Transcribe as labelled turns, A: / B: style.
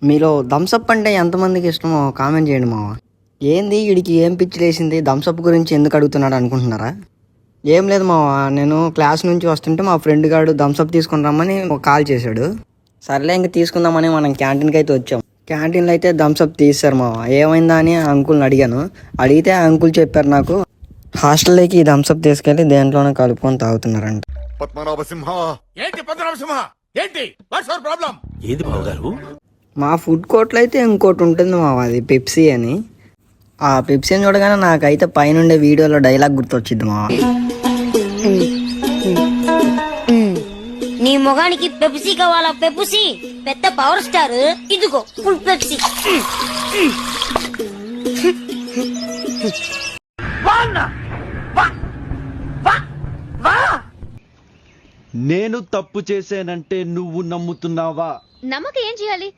A: మీలో థమ్సప్ అంటే ఎంతమందికి ఇష్టమో కామెంట్ చేయండి మావ. ఏంది వీడికి ఏం పిచ్చి లేసింది, థమ్సప్ గురించి ఎందుకు అడుగుతున్నాడు అనుకుంటున్నారా? ఏం లేదు మావ, నేను క్లాస్ నుంచి వస్తుంటే మా ఫ్రెండ్ గారు థమ్సప్ తీసుకుని రమ్మని కాల్ చేశాడు. సర్లే ఇంక తీసుకుందామని మనం క్యాంటీన్కి అయితే వచ్చాం. క్యాంటీన్లో అయితే థమ్సప్ తీస్తారు మావ. ఏమైందా అని అంకుల్ని అడిగాను. అడిగితే ఆ అంకుల్ చెప్పారు నాకు, హాస్టల్లోకి ఈ థమ్సప్ తీసుకెళ్ళి దేంట్లోనే కలుపుకొని తాగుతున్నారంట. మా ఫుడ్ కోర్ట్లో అయితే ఇంకోటి ఉంటుంది మావ, అది పెప్సీ అని. ఆ పెప్సీని చూడగానే నాకైతే పైనుండే వీడియోలో డైలాగ్ గుర్తొచ్చింది మావ.
B: నీ మొగానికి పెప్సీ కావాలా? పెప్సీ పెద్ద పవర్ స్టార్, ఇదిగో ఫుల్ పెప్సీ.
C: నేను తప్పు చేశానంటే నువ్వు నమ్ముతున్నావా?
D: నమ్మక ఏం చేయాలి?